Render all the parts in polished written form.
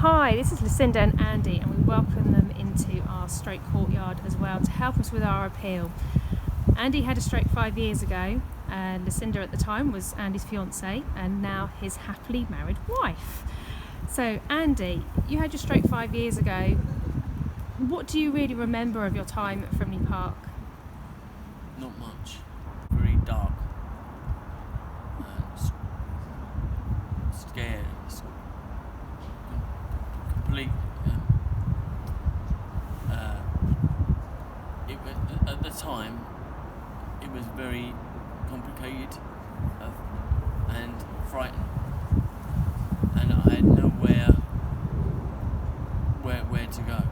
Hi, this is Lucinda and Andy, and we welcome them into our stroke courtyard as well to help us with our appeal. Andy had a stroke 5 years ago, and Lucinda at the time was Andy's fiancée and now his happily married wife. So Andy, you had your stroke 5 years ago. What do you really remember of your time at Frimley Park? Not much. Very dark. Scared. Complete. At the time, it was very complicated and frightened, and I had nowhere where to go.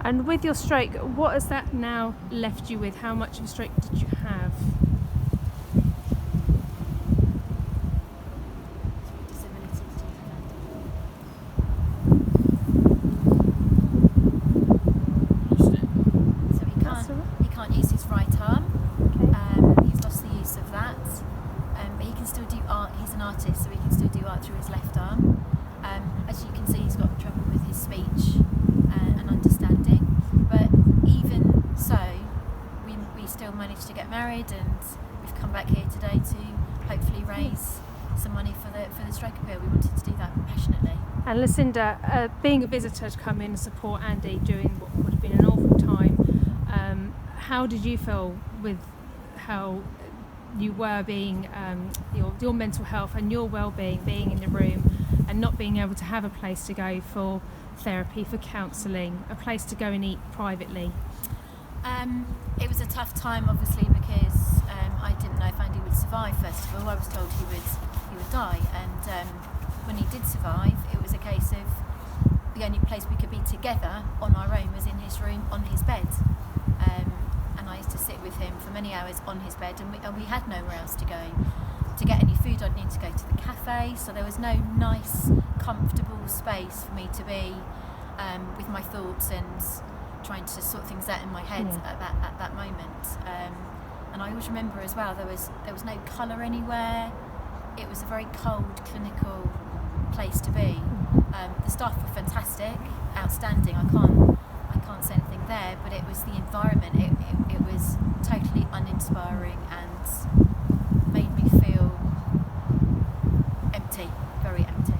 And with your stroke, what has that now left you with? How much of a stroke did you have? Lost it. So he can't use his right arm. Okay. He's lost the use of that. But he can still do art. He's an artist, so he can still do art through his left arm. As you can see, he's got trouble with his speech and understanding. But even so, we still managed to get married, and we've come back here today to hopefully raise some money for the stroke appeal. We wanted to do that passionately. And Lucinda, being a visitor to come in and support Andy during what would have been an awful time, how did you feel with how you were being, your mental health and your well-being, being in the room and not being able to have a place to go for therapy, for counselling, a place to go and eat privately? It was a tough time, obviously, because I didn't know if Andy would survive. First of all, I was told he would die, and when he did survive, it was a case of the only place we could be together on our own was in his room, on his bed. And I used to sit with him for many hours on his bed, and we had nowhere else to go. To get any food, I'd need to go to the cafe, so there was no nice, comfortable space for me to be with my thoughts and trying to sort things out in my head at that moment. And I always remember as well, there was no colour anywhere. It was a very cold, clinical place to be. The staff were fantastic, outstanding. I can't say anything there, but it was the environment. It was totally uninspiring and made me feel empty, very empty.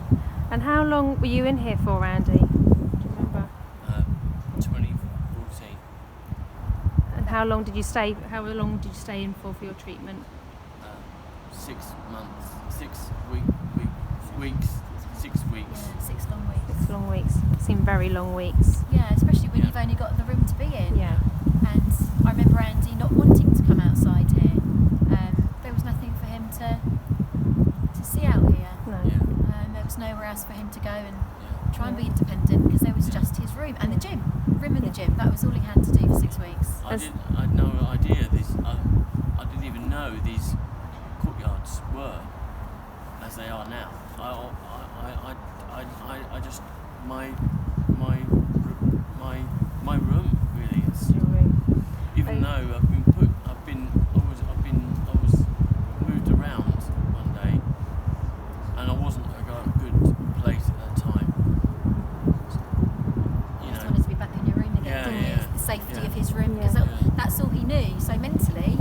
And how long were you in here for, Andy? Do you remember? 2014. And how long did you stay in for your treatment? 6 months, 6 weeks, 6 weeks. Yeah, 6 long weeks. 6 long weeks. Seem very long weeks. Yeah, especially when you've only got the room to be in. Yeah. And I remember Andy not wanting to come outside here. There was nothing for him to see out here. No. Yeah. There was nowhere else for him to go and try and be independent, because there was just his room and the gym. Room and the gym. That was all he had to do for 6 weeks. I had no idea this. I didn't even know these courtyards were as they are now. I just my room really is. Your room. Even though I was moved around one day, and I wasn't a good place at that time. He just wanted to be back in your room again, didn't he? The safety of his room, because that's all he knew. So mentally,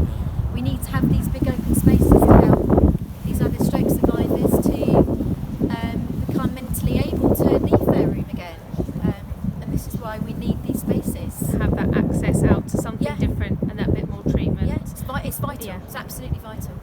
we need to have these big open spaces to help these other stroke survivors to become mentally able to leave their room again. And this is why we need these spaces. Have that access out to something different and that bit more treatment. Yeah, it's vital. Yeah. It's absolutely vital.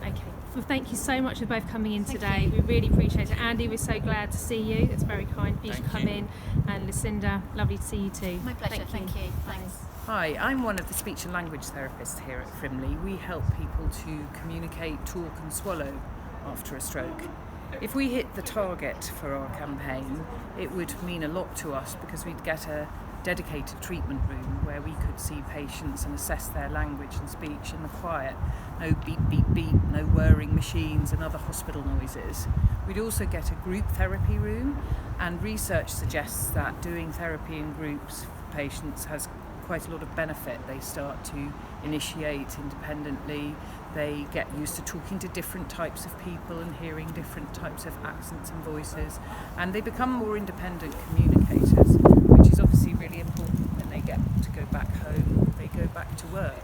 Okay. Well, thank you so much for both coming in Thank today. you. We really appreciate it. Andy, we're so glad to see you. It's very kind for you to Thank come you. in. And Lucinda, lovely to see you too. My pleasure. Thank you. Thanks. Hi, I'm one of the speech and language therapists here at Frimley. We help people to communicate, talk and swallow after a stroke. If we hit the target for our campaign, it would mean a lot to us, because we'd get a dedicated treatment room where we could see patients and assess their language and speech in the quiet. No beep, beep, beep, no whirring machines and other hospital noises. We'd also get a group therapy room, and research suggests that doing therapy in groups for patients has quite a lot of benefit. They start to initiate independently, They get used to talking to different types of people and hearing different types of accents and voices, and they become more independent communicators, which is obviously really important when they get to go back home, they go back to work.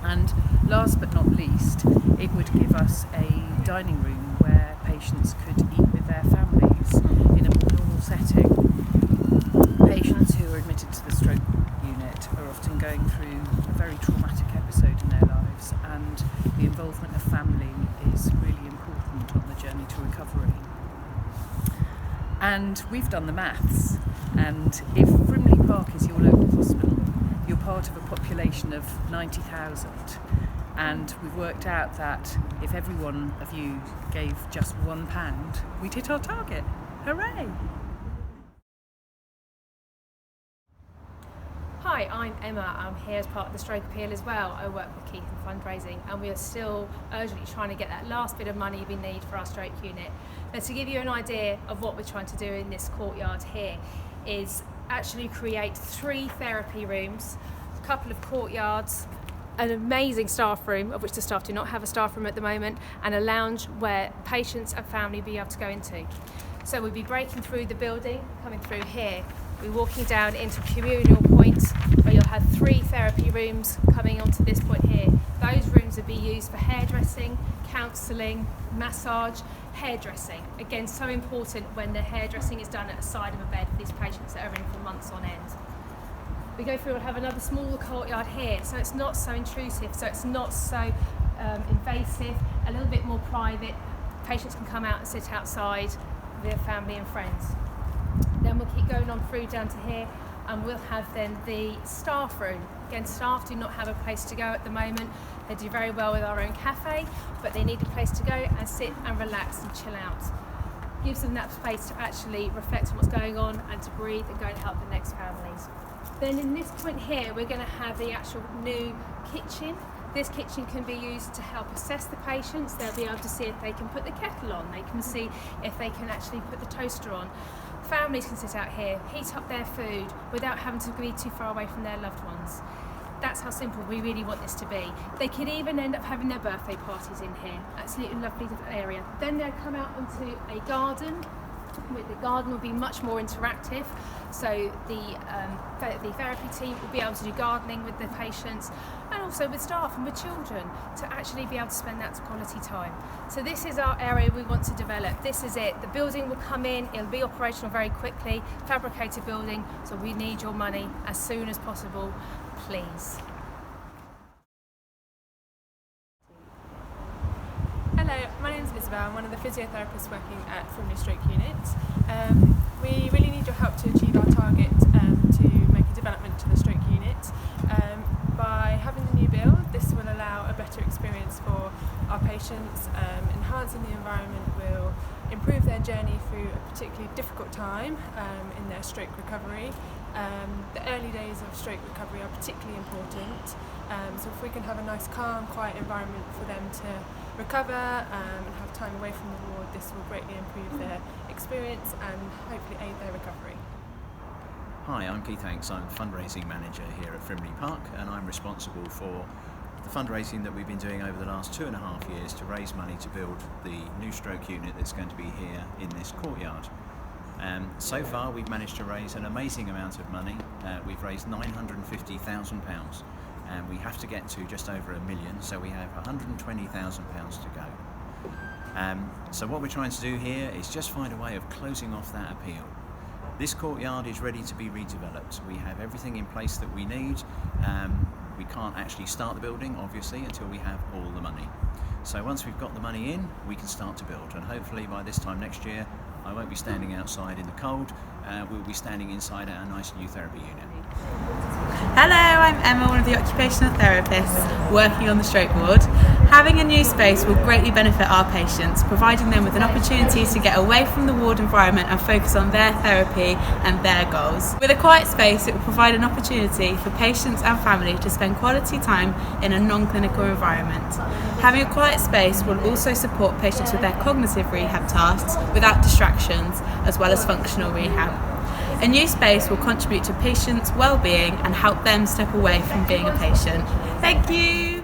And last but not least, it would give us a dining room where patients could eat with their families in a more normal setting. Patients who are admitted to the stroke unit are often going through a very traumatic episode in their lives, and the involvement of family is really important on the journey to recovery. And we've done the maths, and if Frimley Park is your local hospital, you're part of a population of 90,000, and we've worked out that if every one of you gave just £1, we'd hit our target. Hooray! Hi, I'm Emma. I'm here as part of the Stroke Appeal as well. I work with Keith in Fundraising, and we are still urgently trying to get that last bit of money we need for our stroke unit. Now, to give you an idea of what we're trying to do in this courtyard here is actually create 3 therapy rooms, a couple of courtyards, an amazing staff room, of which the staff do not have a staff room at the moment, and a lounge where patients and family will be able to go into. So we'll be breaking through the building, coming through here. We're walking down into communal points where you'll have 3 therapy rooms coming onto this point here. Those rooms will be used for hairdressing, counselling, massage, hairdressing. Again, so important when the hairdressing is done at the side of a bed for these patients that are in for months on end. We go through and have another smaller courtyard here, so it's not so intrusive, so it's not so invasive, a little bit more private. Patients can come out and sit outside with their family and friends. Then we'll keep going on through down to here, and we'll have then the staff room. Again, staff do not have a place to go at the moment. They do very well with our own cafe, but they need a place to go and sit and relax and chill out. Gives them that space to actually reflect on what's going on and to breathe and go and help the next families. Then in this point here, we're going to have the actual new kitchen. This kitchen can be used to help assess the patients. They'll be able to see if they can put the kettle on. They can see if they can actually put the toaster on. Families can sit out here, heat up their food without having to be too far away from their loved ones. That's how simple we really want this to be. They could even end up having their birthday parties in here. Absolutely lovely area. Then they'll come out onto a garden. The garden will be much more interactive, so the therapy team will be able to do gardening with the patients and also with staff and with children to actually be able to spend that quality time. So this is our area we want to develop. This is it. The building will come in, it'll be operational very quickly, fabricated building, so we need your money as soon as possible, please. Hello, my name is Isobel. I'm one of the physiotherapists working at Frimley Stroke Unit. We really need your help to achieve our target to make a development to the stroke unit. By having the new build, this will allow a better experience for our patients. Enhancing the environment will improve their journey through a particularly difficult time in their stroke recovery. The early days of stroke recovery are particularly important, so if we can have a nice calm, quiet environment for them to recover and have time away from the ward, this will greatly improve their experience and hopefully aid their recovery. Hi, I'm Keith Hanks. I'm Fundraising Manager here at Frimley Park, and I'm responsible for the fundraising that we've been doing over the last 2.5 years to raise money to build the new stroke unit that's going to be here in this courtyard. So far we've managed to raise an amazing amount of money. We've raised £950,000 and we have to get to just over £1 million, so we have £120,000 to go. So what we're trying to do here is just find a way of closing off that appeal. This courtyard is ready to be redeveloped. We have everything in place that we need. We can't actually start the building, obviously, until we have all the money. So once we've got the money in, we can start to build, and hopefully by this time next year, I won't be standing outside in the cold. We'll be standing inside our nice new therapy unit. Hello, I'm Emma, one of the occupational therapists working on the stroke ward. Having a new space will greatly benefit our patients, providing them with an opportunity to get away from the ward environment and focus on their therapy and their goals. With a quiet space, it will provide an opportunity for patients and family to spend quality time in a non-clinical environment. Having a quiet space will also support patients with their cognitive rehab tasks without distractions, as well as functional rehab. A new space will contribute to patients' well-being and help them step away from being a patient. Thank you!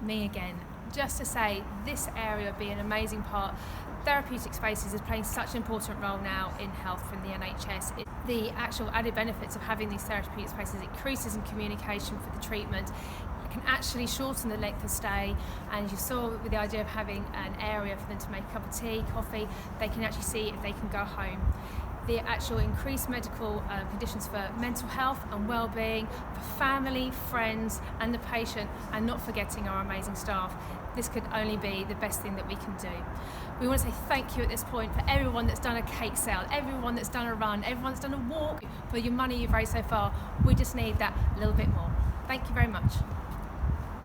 me again, just to say this area would be an amazing part. Therapeutic spaces is playing such an important role now in health from the NHS. The actual added benefits of having these therapeutic spaces increases in communication for the treatment. It can actually shorten the length of stay, and you saw with the idea of having an area for them to make a cup of tea, coffee, they can actually see if they can go home. The actual increased medical conditions for mental health and well-being, for family, friends and the patient, and not forgetting our amazing staff. This could only be the best thing that we can do. We want to say thank you at this point for everyone that's done a cake sale, everyone that's done a run, everyone that's done a walk, for your money you've raised so far. We just need that little bit more. Thank you very much.